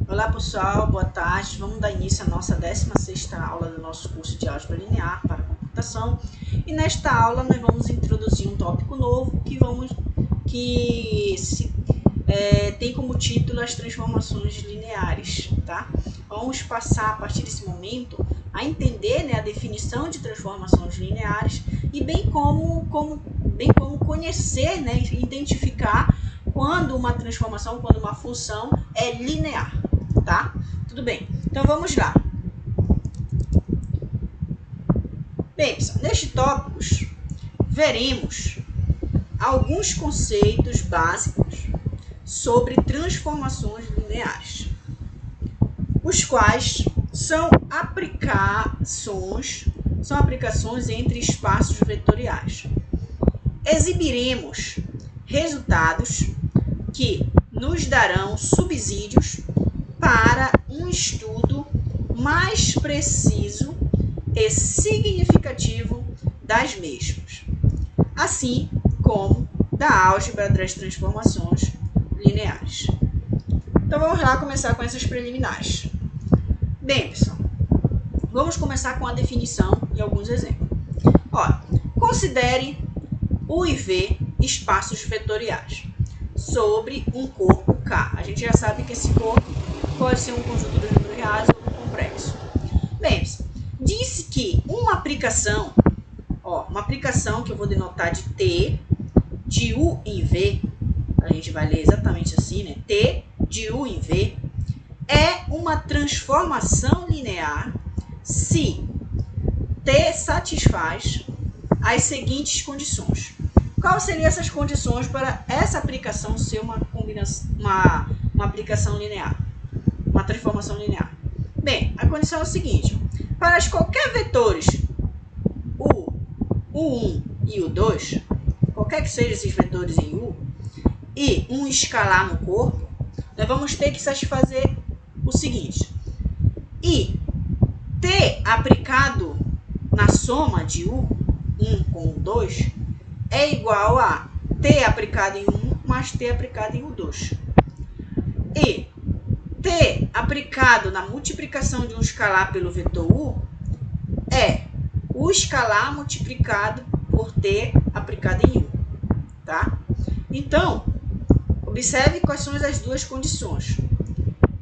Olá pessoal, boa tarde. Vamos dar início à nossa 16ª aula do nosso curso de Álgebra Linear para Computação. E nesta aula nós vamos introduzir um tópico novo que tem como título as transformações lineares. Tá? Vamos passar a partir desse momento a entender, a definição de transformações lineares e bem como conhecer, e identificar quando uma transformação, quando uma função é linear. Tá? Tudo bem. Então vamos lá. Bem, pessoal, neste tópico veremos alguns conceitos básicos sobre transformações lineares, os quais são aplicações entre espaços vetoriais. Exibiremos resultados que nos darão subsídios para um estudo mais preciso e significativo das mesmas, assim como da álgebra das transformações lineares. Então vamos lá começar com essas preliminares. Bem, pessoal, vamos começar com a definição e alguns exemplos. Olha, considere U e V espaços vetoriais sobre um corpo K. A gente já sabe que esse corpo pode ser um conjunto dos números reais ou um complexo. Bem, disse que uma aplicação que eu vou denotar de T de U em V, a gente vai ler exatamente assim, T de U em V, é uma transformação linear se T satisfaz as seguintes condições. Quais seriam essas condições para essa aplicação ser uma aplicação linear? Uma transformação linear. Bem, a condição é o seguinte: para qualquer vetores U1 e U2, qualquer que sejam esses vetores em U, e um escalar no corpo, nós vamos ter que satisfazer o seguinte: e T aplicado na soma de U1 com U2 é igual a T aplicado em U1 mais T aplicado em U2. E T aplicado na multiplicação de um escalar pelo vetor U é o escalar multiplicado por T aplicado em U. Tá? Então, observe quais são as duas condições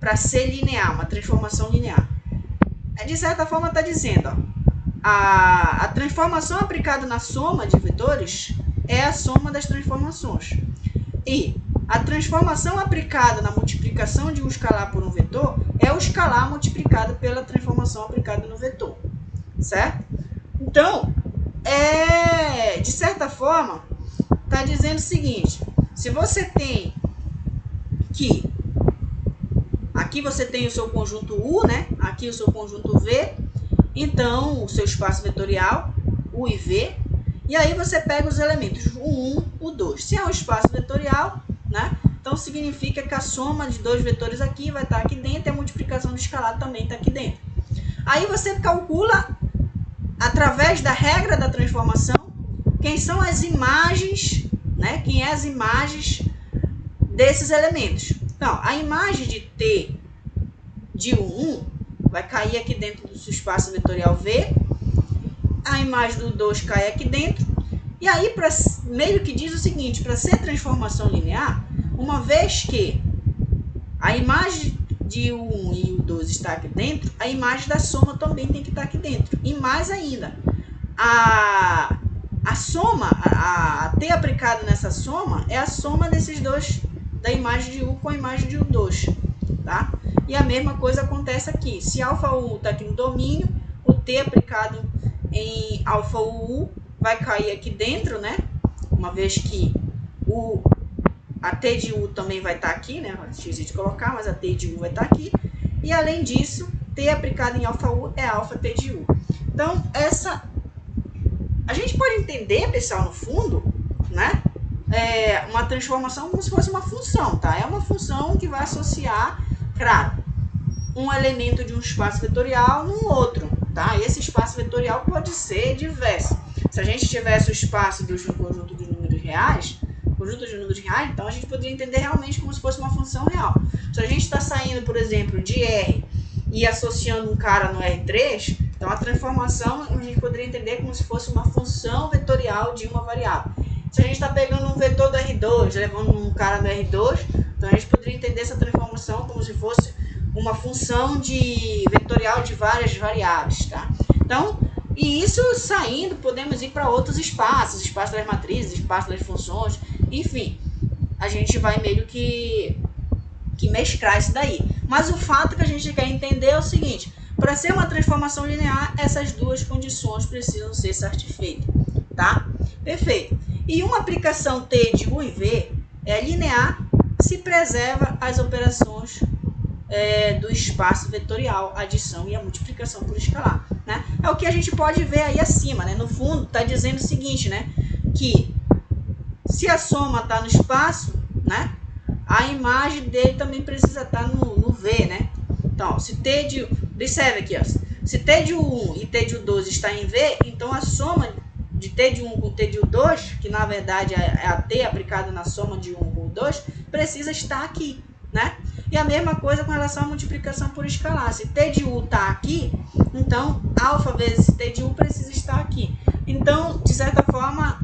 para ser linear, uma transformação linear. De certa forma, está dizendo, a transformação aplicada na soma de vetores é a soma das transformações. E a transformação aplicada na multiplicação de um escalar por um vetor é o escalar multiplicado pela transformação aplicada no vetor. Certo? Então, de certa forma, está dizendo o seguinte: se você tem que aqui você tem o seu conjunto U, aqui o seu conjunto V, então o seu espaço vetorial, U e V, e aí você pega os elementos U1, U2. Se é um espaço vetorial, então significa que a soma de dois vetores aqui vai estar aqui dentro e a multiplicação do escalar também está aqui dentro. Aí você calcula, através da regra da transformação, quem são as imagens, quem é as imagens desses elementos. Então, a imagem de T de U1 vai cair aqui dentro do seu espaço vetorial V, a imagem do 2 cai aqui dentro, e aí meio que diz o seguinte: para ser transformação linear, uma vez que a imagem de U1 e U2 está aqui dentro, a imagem da soma também tem que estar aqui dentro. E mais ainda, a soma, a T aplicado nessa soma é a soma desses dois, da imagem de U com a imagem de U2. Tá? E a mesma coisa acontece aqui. Se αU está aqui no domínio, o T aplicado em αU vai cair aqui dentro, uma vez que a T de U também vai estar aqui, esqueci de colocar, mas a T de U vai estar aqui. E além disso, T aplicado em αU é αT de U. Então, a gente pode entender, pessoal, no fundo, uma transformação como se fosse uma função, tá? É uma função que vai associar, claro, um elemento de um espaço vetorial num outro, tá? Esse espaço vetorial pode ser diverso. Se a gente tivesse o espaço do conjunto de números reais, então a gente poderia entender realmente como se fosse uma função real. Se a gente está saindo, por exemplo, de R e associando um cara no R3, então a transformação a gente poderia entender como se fosse uma função vetorial de uma variável. Se a gente está pegando um vetor do R2, levando um cara no R2, então a gente poderia entender essa transformação como se fosse uma função vetorial de várias variáveis, tá? Então, e isso saindo, podemos ir para outros espaços, espaço das matrizes, espaço das funções, enfim, a gente vai meio que mesclar isso daí. Mas o fato que a gente quer entender é o seguinte: para ser uma transformação linear, essas duas condições precisam ser satisfeitas, tá? Perfeito. E uma aplicação T de U e V é linear se preserva as operações do espaço vetorial, a adição e a multiplicação por escalar, né? É o que a gente pode ver aí acima, né? No fundo, está dizendo o seguinte, né? Que se a soma está no espaço, né? A imagem dele também precisa estar no V, né? Então, se T de... Observe aqui, ó. Se T de U1 e T de U2 está em V, então a soma de T de 1 com T de U2, que na verdade é a T aplicada na soma de 1 com U2, precisa estar aqui, né? E a mesma coisa com relação à multiplicação por escalar. Se T de U está aqui, então alfa vezes T de U precisa estar aqui. Então, de certa forma,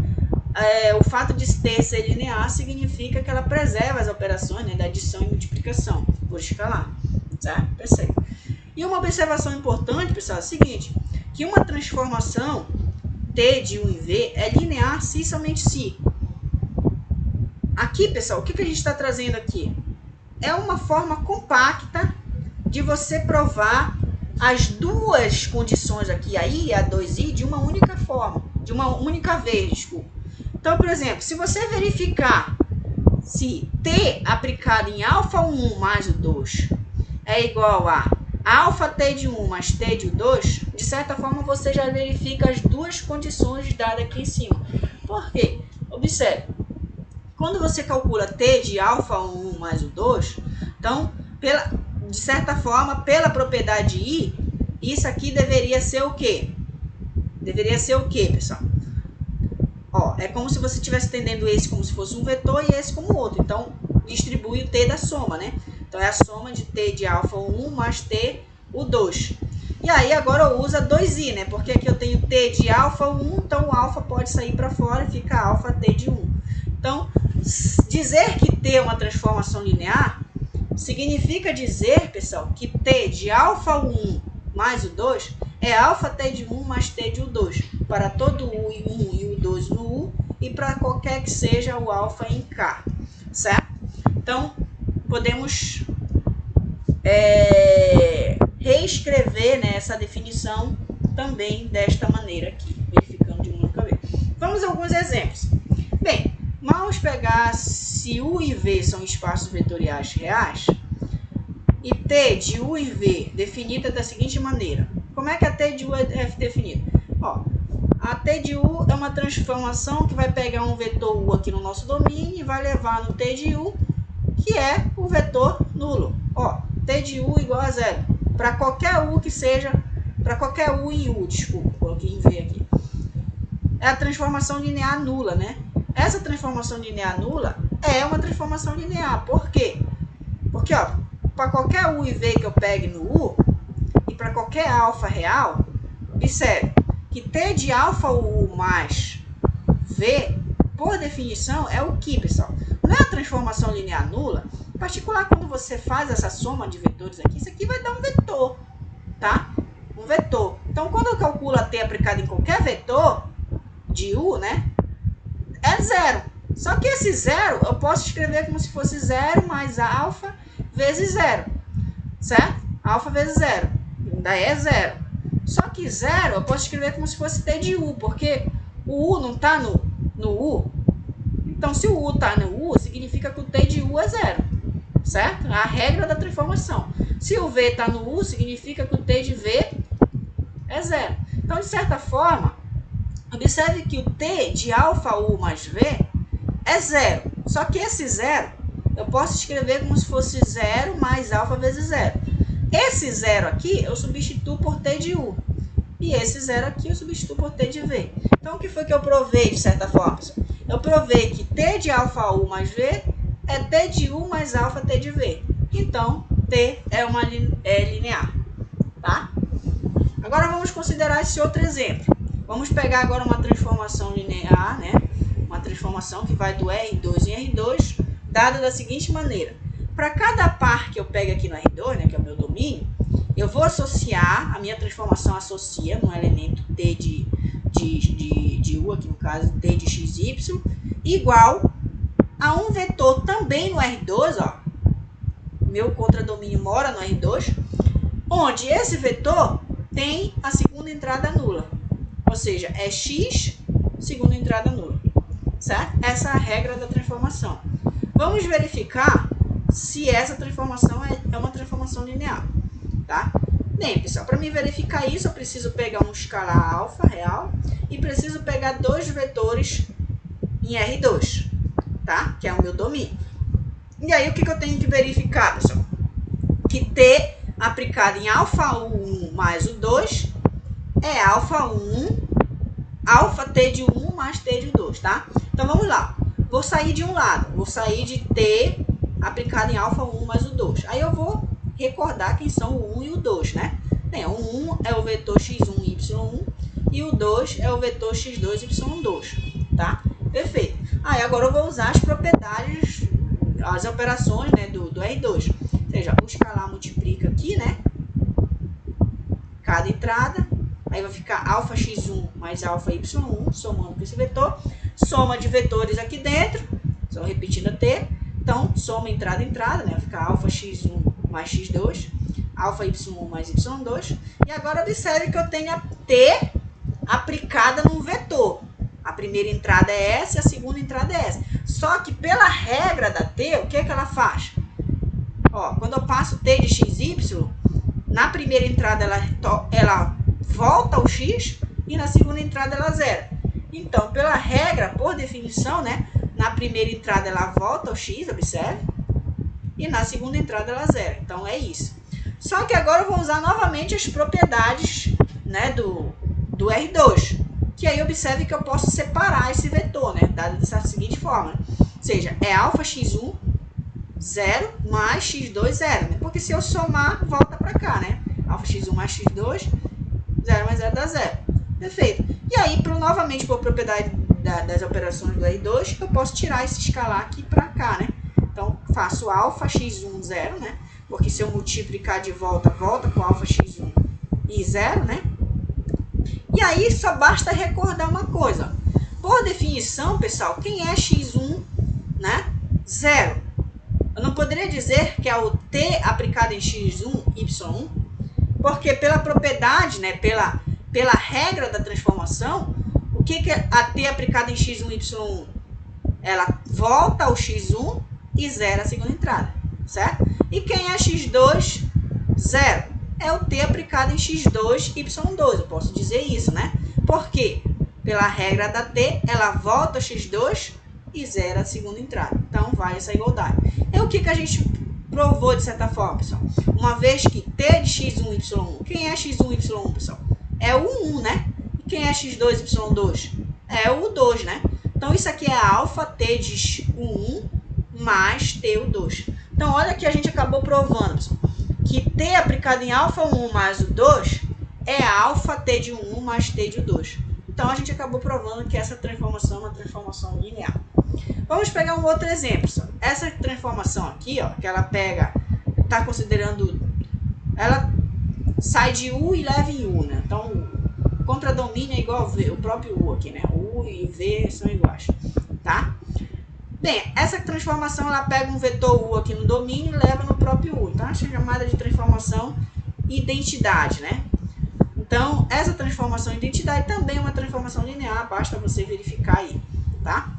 o fato de T ser linear significa que ela preserva as operações, né, da adição e multiplicação por escalar. Certo? Perfeito. E uma observação importante, pessoal, é o seguinte, que uma transformação T de U em V é linear se e somente se. Aqui, pessoal, o que a gente está trazendo aqui? É uma forma compacta de você provar as duas condições aqui, a I e a 2I, de uma única forma, de uma única vez, desculpa. Então, por exemplo, se você verificar se T aplicado em alfa 1 mais o 2 é igual a alfa T de 1 mais T de 2, de certa forma você já verifica as duas condições dadas aqui em cima. Por quê? Observe. Quando você calcula T de alfa 1 mais o 2, então, de certa forma, pela propriedade I, isso aqui deveria ser o quê? Deveria ser o quê, pessoal? Ó, é como se você estivesse entendendo esse como se fosse um vetor e esse como outro. Então, distribui o T da soma, né? Então, é a soma de T de alfa 1 mais T, o 2. E aí, agora eu uso 2i, né? Porque aqui eu tenho T de alfa 1, então o alfa pode sair para fora e fica alfa T de 1. Então, dizer que T é uma transformação linear significa dizer, pessoal, que T de alfa 1 mais o 2 é alfa T de 1 mais T de U2, para todo U em 1 e U2 no U, e para qualquer que seja o alfa em K, certo? Então, podemos reescrever, né, essa definição também desta maneira aqui, verificando de uma única vez. Vamos a alguns exemplos. Bem, vamos pegar se U e V são espaços vetoriais reais e T de U e V definida da seguinte maneira. Como é que a T de U é definida? Ó, a T de U é uma transformação que vai pegar um vetor U aqui no nosso domínio e vai levar no T de U, que é o vetor nulo. Ó, T de U igual a zero. Para qualquer U que seja, para qualquer U em U, desculpa, coloquei em V aqui. É a transformação linear nula, né? Essa transformação linear nula é uma transformação linear. Por quê? Porque, ó, para qualquer U e V que eu pegue no U, e para qualquer alfa real, observe que T de alfa U mais V, por definição, é o que, pessoal? Não é a transformação linear nula. Em particular, quando você faz essa soma de vetores aqui, isso aqui vai dar um vetor, tá? Um vetor. Então, quando eu calculo a T aplicada em qualquer vetor de U, né, é zero. Só que esse zero eu posso escrever como se fosse zero mais alfa vezes zero, certo? Alfa vezes zero, ainda é zero. Só que zero eu posso escrever como se fosse T de U, porque o U não está no U. Então, se o U está no U, significa que o T de U é zero, certo? A regra da transformação. Se o V está no U, significa que o T de V é zero. Então, de certa forma, observe que o T de alfa U mais V é zero. Só que esse zero eu posso escrever como se fosse zero mais alfa vezes zero. Esse zero aqui eu substituo por T de U. E esse zero aqui eu substituo por T de V. Então, o que foi que eu provei, de certa forma? Eu provei que T de alfa U mais V é T de U mais alfa T de V. então T é linear, tá? Agora vamos considerar esse outro exemplo. Vamos pegar agora uma transformação linear, né? Uma transformação que vai do R2 em R2, dada da seguinte maneira. Para cada par que eu pego aqui no R2, né, que é o meu domínio, eu vou associar, a minha transformação associa no elemento T de U, aqui no caso T de XY, igual a um vetor também no R2, ó. Meu contradomínio mora no R2, onde esse vetor tem a segunda entrada nula. Ou seja, é x, segunda entrada nula. Certo? Essa é a regra da transformação. Vamos verificar se essa transformação é uma transformação linear. Tá? Bem, pessoal, para me verificar isso, eu preciso pegar um escalar alfa real e preciso pegar dois vetores em R2, tá? Que é o meu domínio. E aí, o que eu tenho que verificar, pessoal? Que T aplicado em alfa 1 mais o 2 é alfa 1, alfa T de 1 mais T de 2, tá? Então, vamos lá. Vou sair de um lado, vou sair de T aplicado em alfa 1 mais o 2. Aí, eu vou recordar quem são o 1 e o 2, né? Bem, o 1 é o vetor x1 e y1 e o 2 é o vetor x2 e y2, tá? Perfeito. Aí, agora eu vou usar as propriedades, as operações, né, do R2. Ou seja, o escalar multiplica aqui, né? Cada entrada. Aí vai ficar alfa x1 mais alfa y1, somando com esse vetor. Soma de vetores aqui dentro, só repetindo a T. Então, soma entrada, né? Vai ficar alfa x1 mais x2, alfa y1 mais y2. E agora observe que eu tenho a T aplicada num vetor. A primeira entrada é essa e a segunda entrada é essa. Só que pela regra da T, o que é que ela faz? Ó, quando eu passo T de xy, na primeira entrada ela volta ao x e na segunda entrada ela zera. Então, pela regra, por definição, né, na primeira entrada ela volta ao x, observe, e na segunda entrada ela zera. Então, é isso. Só que agora eu vou usar novamente as propriedades, né, do R2. Que aí observe que eu posso separar esse vetor, né, dado dessa seguinte forma. Ou seja, é alfa x1, 0, mais x2, 0. Né? Porque se eu somar, volta para cá, né? Alfa x1 mais x2, 0 mais 0 dá 0. Perfeito. E aí, novamente, por propriedade das operações do R2, eu posso tirar esse escalar aqui para cá, né? Então, faço alfa x1, 0, né? Porque se eu multiplicar de volta, volta com alfa x1 e 0, né? E aí, só basta recordar uma coisa. Por definição, pessoal, quem é x1, né? 0. Eu não poderia dizer que é o T aplicado em x1, y1, porque pela propriedade, né? Pela regra da transformação, o que é a T aplicada em x1, y1? Ela volta ao x1 e zera a segunda entrada, certo? E quem é x2, 0. É o T aplicado em x2, y2. Eu posso dizer isso, né? Porque, pela regra da T, ela volta ao x2 e zera a segunda entrada. Então, vale essa igualdade. E o que a gente provou, de certa forma, pessoal? Uma vez que T de x1, y1, quem é x1, y1, pessoal? É o 1, né? E quem é x2, y2? É o 2, né? Então, isso aqui é alfa T de 1 mais T o 2. Então, olha que a gente acabou provando, pessoal, que T aplicado em alfa 1 mais o 2 é alfa T de 1 mais T de 2. Então, a gente acabou provando que essa transformação é uma transformação linear. Vamos pegar um outro exemplo. Essa transformação aqui, ó, que ela pega, está considerando, ela sai de U e leva em U, né? Então, o contradomínio é igual a V, o próprio U aqui, né? U e V são iguais, tá? Bem, essa transformação, ela pega um vetor U aqui no domínio e leva no próprio U. Então, essa é chamada de transformação identidade, né? Então, essa transformação identidade também é uma transformação linear, basta você verificar aí, tá?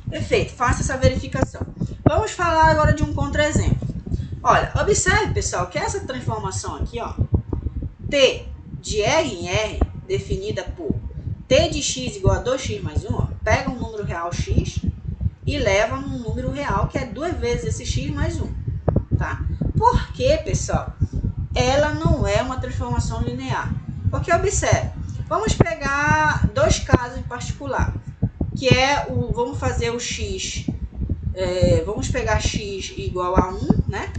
Perfeito, faça essa verificação. Vamos falar agora de um contra-exemplo. Olha, observe, pessoal, que essa transformação aqui, ó, T de R em R, definida por T de x igual a 2x mais 1, ó, pega um número real x e leva num número real que é 2 vezes esse x mais 1, tá? Por que, pessoal? Ela não é uma transformação linear. Porque, observe, vamos pegar dois casos em particular, que é vamos fazer o x vamos pegar x igual a 1, né?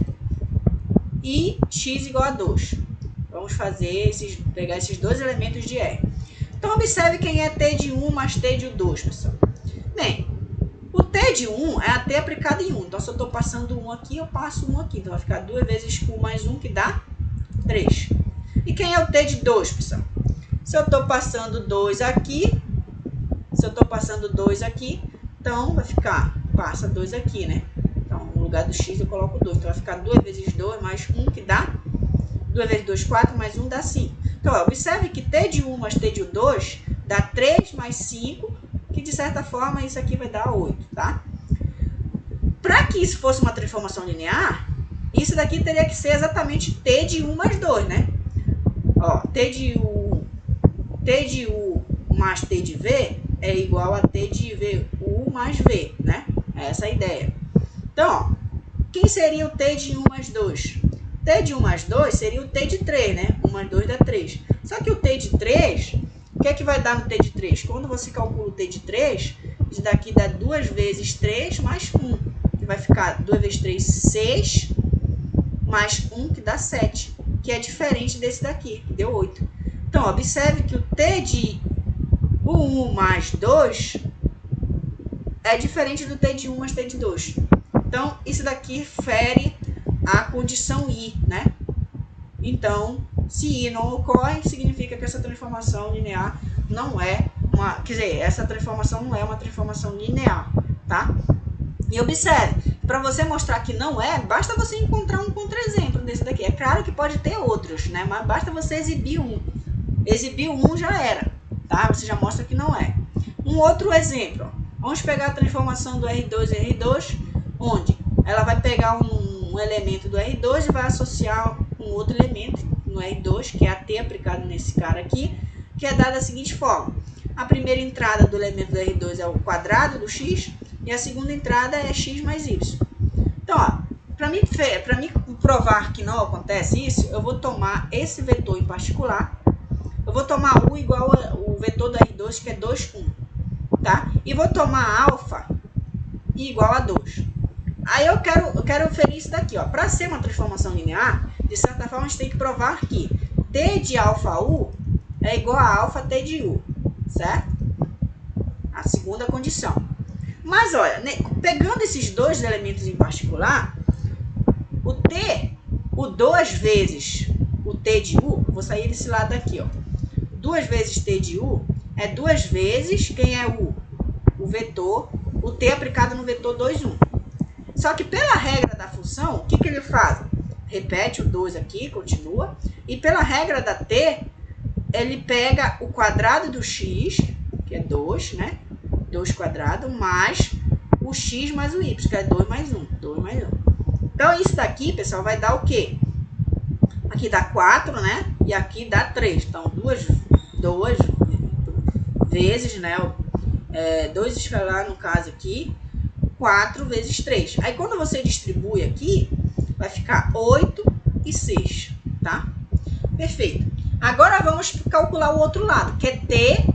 E x igual a 2. Vamos pegar esses dois elementos de R. Então, observe quem é t de 1 mais t de 2, pessoal. Bem, o t de 1 é a t aplicada em 1. Então, se eu estou passando 1 aqui, eu passo 1 aqui. Então, vai ficar 2 vezes q mais 1, que dá 3. E quem é o t de 2, pessoal? Se eu estou passando 2 aqui, então vai ficar, passa 2 aqui, né? Então, no lugar do x eu coloco 2. Então, vai ficar 2 vezes 2 mais 1, que dá 2 vezes 2, 4, mais 1 dá 5. Então, observe que t de 1 mais t de 2 dá 3 mais 5, que de certa forma isso aqui vai dar 8, tá? Para que isso fosse uma transformação linear, isso daqui teria que ser exatamente t de 1 mais 2, né? Ó, t de u mais t de v é igual a t de u mais v, né? É essa a ideia. Então, ó, quem seria o t de 1 mais 2? T de 1 mais 2 seria o t de 3, né? 1 mais 2 dá 3. Só que o t de 3, o que é que vai dar no t de 3? Quando você calcula o t de 3, isso daqui dá 2 vezes 3 mais 1, que vai ficar 2 vezes 3, 6, mais 1, que dá 7, que é diferente desse daqui, que deu 8. Então, observe que o t de 1 mais 2 é diferente do t de 1 mais t de 2. Então, isso daqui fere a condição I, né? Então, se I não ocorre, significa que essa transformação linear não é uma... Quer dizer, essa transformação não é uma transformação linear, tá? E observe, para você mostrar que não é, basta você encontrar um contra-exemplo desse daqui. É claro que pode ter outros, né? Mas basta você exibir um. Exibir um já era, tá? Você já mostra que não é. Um outro exemplo, ó. Vamos pegar a transformação do R2 e R2, onde ela vai pegar um elemento do R2 e vai associar um outro elemento no R2, que é a T aplicado nesse cara aqui, que é dada da seguinte forma. A primeira entrada do elemento do R2 é o quadrado do x, e a segunda entrada é x mais y. Então, ó, para mim provar que não acontece isso, eu vou tomar esse vetor em particular. Eu vou tomar u igual ao vetor do R2, que é 2, 1. Tá? E vou tomar alfa igual a 2. Aí eu quero inferir isso daqui. Para ser uma transformação linear, de certa forma a gente tem que provar que t de alfa u é igual a alfa t de u. Certo? A segunda condição. Mas olha, pegando esses dois elementos em particular, o 2 vezes o t de u, vou sair desse lado aqui, ó. 2 vezes t de u é 2 vezes, quem é u? O vetor, o t aplicado no vetor 2, 1. Só que pela regra da função, o que ele faz? Repete o 2 aqui, continua. E pela regra da t, ele pega o quadrado do x, que é 2, né? 2 quadrado, mais o x mais o y, que é 2 mais 1. 2 mais 1. Então, isso daqui, pessoal, vai dar o quê? Aqui dá 4, né? E aqui dá 3. Então, 2 vezes, né? 2 escalar, no caso aqui, 4 vezes 3. Aí, quando você distribui aqui, vai ficar 8 e 6, tá? Perfeito. Agora, vamos calcular o outro lado, que é t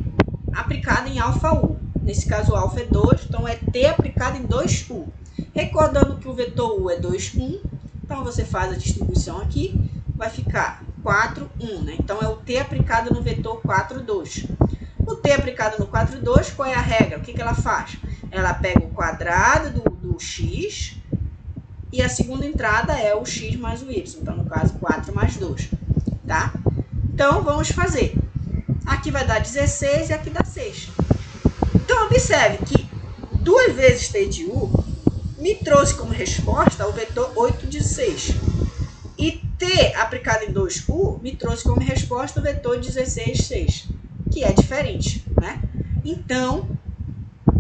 aplicado em alfa u. Nesse caso, o alfa é 2, então é t aplicado em 2u. Recordando que o vetor u é 2, 1, então você faz a distribuição aqui, vai ficar 4, 1, né? Então, é o t aplicado no vetor 4, 2. O t aplicado no 4, 2, qual é a regra? O que ela faz? Ela pega o quadrado do x e a segunda entrada é o x mais o y. Então, no caso, 4 mais 2, tá? Então, vamos fazer. Aqui vai dar 16 e aqui dá 6. Então, observe que 2 vezes t de u me trouxe como resposta o vetor 8 de 6. E t aplicado em 2u me trouxe como resposta o vetor 16, 6, que é diferente, né? Então,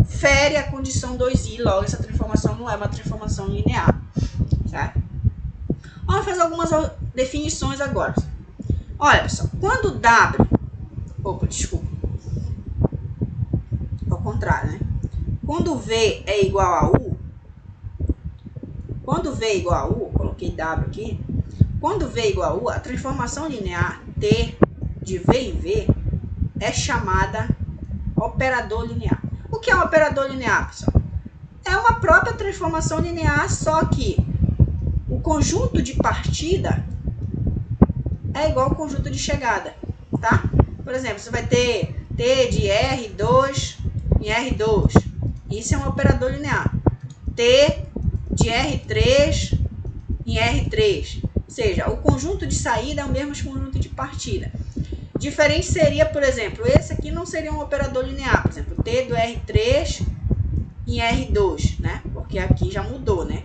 fere a condição 2i, logo essa transformação não é uma transformação linear, certo? Vamos fazer algumas definições agora. Olha, pessoal, quando w... Opa, desculpa. Ao contrário, né? Quando v é igual a u, coloquei w aqui, quando v é igual a u, a transformação linear t de v em v é chamada operador linear. O que é um operador linear, pessoal? é uma própria transformação linear, só que o conjunto de partida é igual ao conjunto de chegada, tá? Por exemplo, você vai ter T de R2 em R2. Isso é um operador linear. T de R3 em R3. Ou seja, o conjunto de saída é o mesmo conjunto de partida. Diferente seria, por exemplo, esse aqui não seria um operador linear. Por exemplo, T do R3 em R2, né? Porque aqui já mudou, né?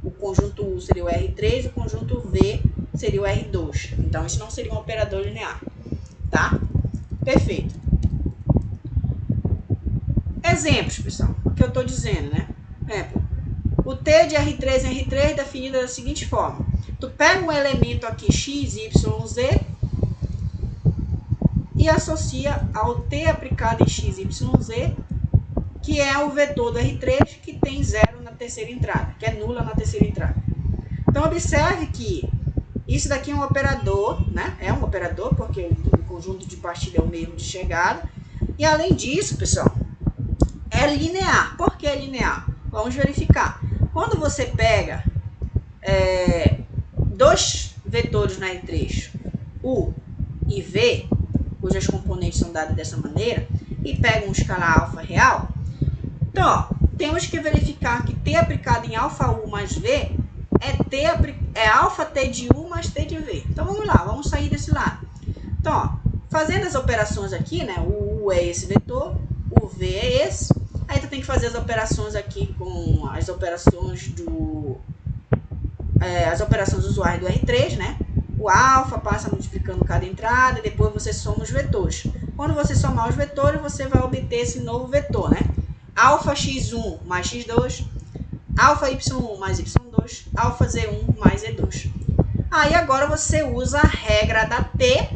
O conjunto U seria o R3, o conjunto V seria o R2. Então, isso não seria um operador linear, tá? Perfeito. Exemplos, pessoal, o que eu estou dizendo, né? Exemplo, o T de R3 em R3 é definido da seguinte forma. Tu pega um elemento aqui, x, y, z, e associa ao T aplicado em x, y, z, que é o vetor do R3 que tem zero na terceira entrada, que é nula na terceira entrada. Então, observe que isso daqui é um operador, né? É um operador, porque o conjunto de partida é o mesmo de chegada. E, além disso, pessoal, é linear. Por que é linear? Vamos verificar. Quando você pega dois vetores na R3, U e V, cujas componentes são dadas dessa maneira, e pega um escalar alfa real, então, ó, temos que verificar que T aplicado em alfa U mais V é alfa T de U mais T de V. Então, vamos lá, vamos sair desse lado. Então, ó, fazendo as operações aqui, né, o U é esse vetor, o V é esse. Aí, tu tem que fazer as operações aqui com as operações usuárias do R3, né? O alfa passa multiplicando cada entrada e depois você soma os vetores. Quando você somar os vetores, você vai obter esse novo vetor, né? Alfa x1 mais x2, alfa y1 mais y2, alfa z1 mais z2. Aí agora você usa a regra da T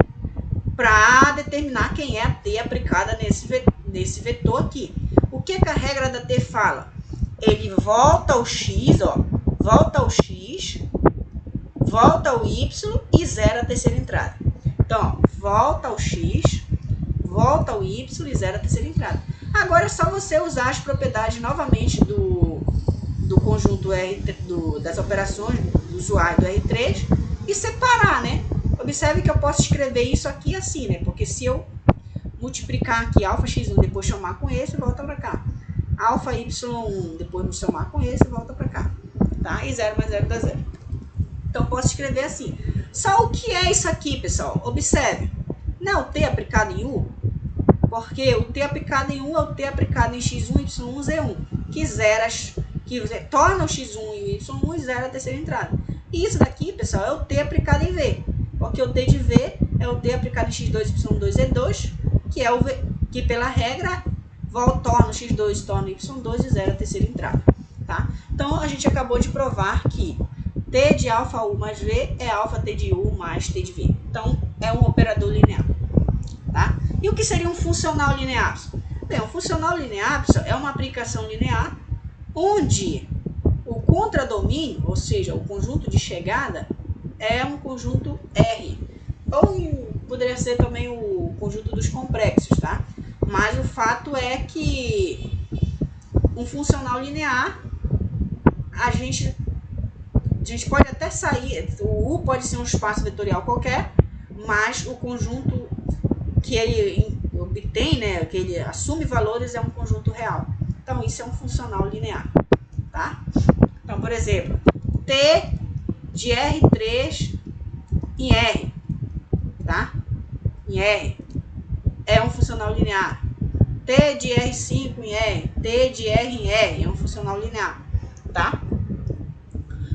para determinar quem é a T aplicada nesse vetor aqui. O que a regra da T fala? Ele volta ao x, ó, volta ao x, volta ao y e zera a terceira entrada. Então, ó, volta ao x, volta ao y e zera a terceira entrada. Agora é só você usar as propriedades novamente do conjunto das operações do usuário do R3 e separar, né? Observe que eu posso escrever isso aqui assim, né? Porque se eu multiplicar aqui alfa x1, depois somar com esse, volta para cá. Alfa y1, depois me somar com esse, volta para cá. Tá? E 0 mais 0 dá 0. Então, posso escrever assim. Só o que é isso aqui, pessoal? Observe. Não é o T aplicado em U? Porque o T aplicado em U é o T aplicado em x1, y1, z1. Que torna o x1 e o y1 e zera a terceira entrada. E isso daqui, pessoal, é o T aplicado em V. Porque o T de V é o T aplicado em x2, y2, z2, que pela regra torna o x2, torna o y2 e zera a terceira entrada. Tá? Então, a gente acabou de provar que T de alfa U mais V é alfa T de U mais T de V. Então, é um operador linear. Tá? E o que seria um funcional linear? Bem, um funcional linear, pessoal, é uma aplicação linear onde o contradomínio, ou seja, o conjunto de chegada, é um conjunto R. Ou poderia ser também o conjunto dos complexos, tá? Mas o fato é que um funcional linear, a gente pode até sair, o U pode ser um espaço vetorial qualquer, mas o conjunto que ele obtém, né, que ele assume valores, é um conjunto real. Então, isso é um funcional linear, tá? Então, por exemplo, T de R3 em R, tá? Em R é um funcional linear. T de R5 em R, T de R em R é um funcional linear, tá?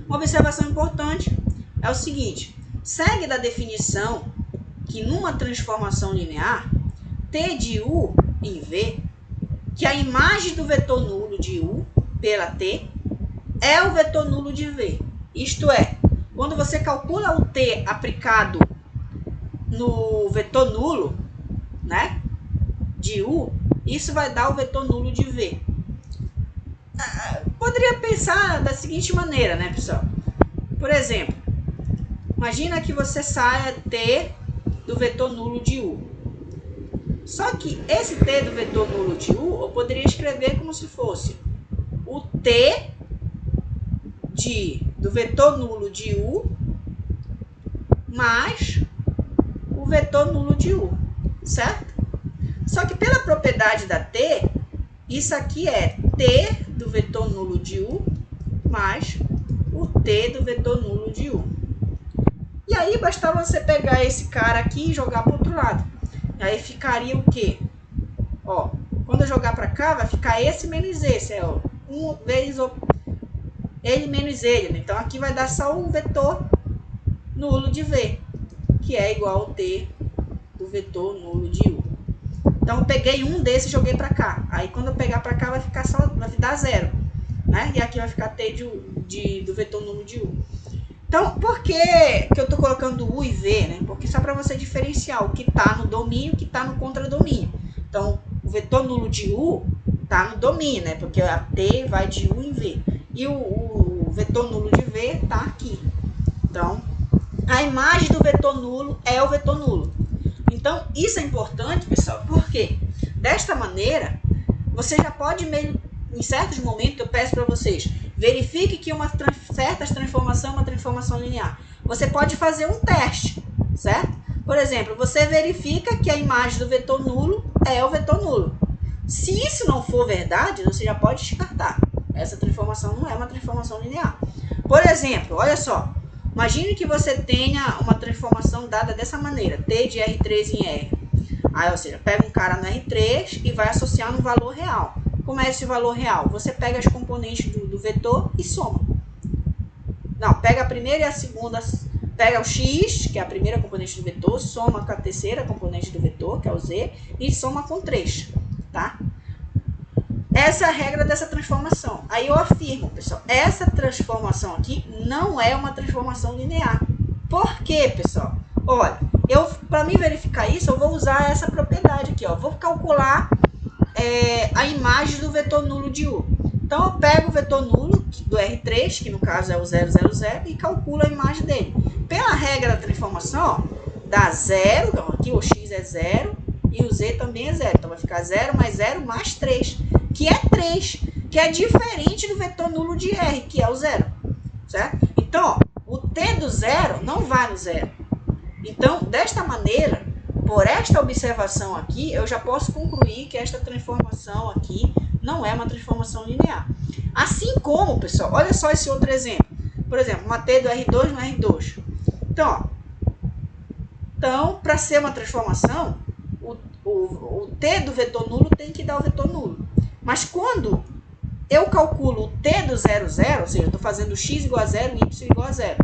Uma observação importante é o seguinte: segue da definição que numa transformação linear, T de U em V, que a imagem do vetor nulo de U pela T é o vetor nulo de V. Isto é, quando você calcula o T aplicado no vetor nulo, né, de U, isso vai dar o vetor nulo de V. Poderia pensar da seguinte maneira, né, pessoal? Por exemplo, imagina que você saia T do vetor nulo de U. Só que esse T do vetor nulo de U, eu poderia escrever como se fosse o T do vetor nulo de U mais o vetor nulo de U, certo? Só que pela propriedade da T, isso aqui é T do vetor nulo de U mais o T do vetor nulo de U. E aí bastava você pegar esse cara aqui e jogar para o outro lado. Aí ficaria o quê? Ó, quando eu jogar para cá, vai ficar esse menos esse. É 1 vezes ele menos ele. Então aqui vai dar só o vetor nulo de V, que é igual ao T do vetor nulo de U. Então eu peguei um desses e joguei para cá. Aí quando eu pegar para cá vai ficar só, vai dar 0, né? E aqui vai ficar T do vetor nulo de U. Então, por que eu estou colocando U e V, né? Porque só para você diferenciar o que está no domínio e o que está no contradomínio. Então, o vetor nulo de U está no domínio, né? Porque a T vai de U em V. E o vetor nulo de V está aqui. Então, a imagem do vetor nulo é o vetor nulo. Então, isso é importante, pessoal, porque desta maneira, você já pode meio, em certos momentos, eu peço para vocês, verifique que uma certa transformação é uma transformação linear. Você pode fazer um teste, certo? Por exemplo, você verifica que a imagem do vetor nulo é o vetor nulo. Se isso não for verdade, você já pode descartar. Essa transformação não é uma transformação linear. Por exemplo, olha só. Imagine que você tenha uma transformação dada dessa maneira, T de R3 em R. Aí, ou seja, pega um cara no R3 e vai associar no valor real. Como é esse valor real? Você pega as componentes do vetor e soma. Não, pega a primeira e a segunda, pega o x, que é a primeira componente do vetor, soma com a terceira componente do vetor, que é o z, e soma com 3, tá? Essa é a regra dessa transformação. Aí eu afirmo, pessoal, essa transformação aqui não é uma transformação linear. Por quê, pessoal? Olha, para mim verificar isso, eu vou usar essa propriedade aqui, ó. Vou calcular a imagem do vetor nulo de U. Então, eu pego o vetor nulo do R3, que no caso é o 0, 0, 0, e calculo a imagem dele. Pela regra da transformação, ó, dá 0, então aqui o x é 0 e o z também é 0. Então, vai ficar 0 mais 3, que é 3, que é diferente do vetor nulo de R, que é o 0, certo? Então, ó, o t do 0 não vai no 0. Então, desta maneira, por esta observação aqui, eu já posso concluir que esta transformação aqui não é uma transformação linear. Assim como, pessoal, olha só esse outro exemplo. Por exemplo, uma T do R2 no R2. Então, para ser uma transformação, o T do vetor nulo tem que dar o vetor nulo. Mas quando eu calculo o T do 0, 0, ou seja, eu estou fazendo x igual a 0 e y igual a 0.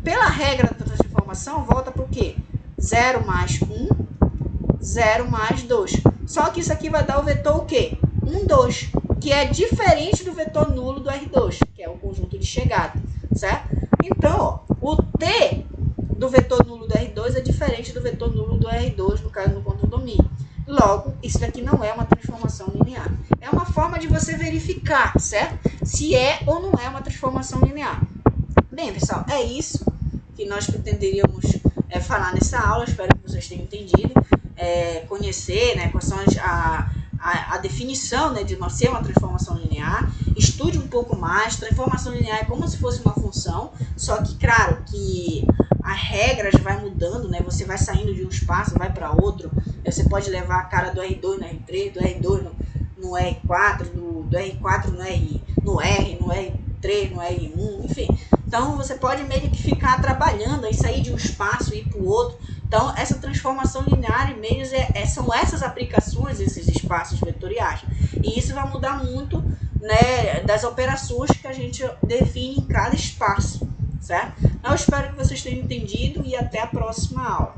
Pela regra da transformação, volta para o quê? 0 mais 1, 0 mais 2. Só que isso aqui vai dar o vetor o quê? 1, 2, que é diferente do vetor nulo do R2, que é o conjunto de chegada, certo? Então, ó, o T do vetor nulo do R2 é diferente do vetor nulo do R2, no caso do contradomínio. Logo, isso daqui não é uma transformação linear. É uma forma de você verificar, certo? Se é ou não é uma transformação linear. Bem, pessoal, é isso que nós pretenderíamos falar nessa aula. Espero que vocês tenham entendido, conhecer, né, quais são a definição, né, de ser uma transformação linear. Estude um pouco mais. Transformação linear é como se fosse uma função, só que, claro, que as regras vai mudando, né? Você vai saindo de um espaço, vai para outro. Você pode levar a cara do R2 no R3, do R2 no R4, do R4 no R3, no R1, enfim. Então, você pode meio que ficar trabalhando e sair de um espaço e ir para o outro. Então, essa transformação linear em meios são essas aplicações, esses espaços vetoriais. E isso vai mudar muito, né, das operações que a gente define em cada espaço, certo? Eu espero que vocês tenham entendido e até a próxima aula.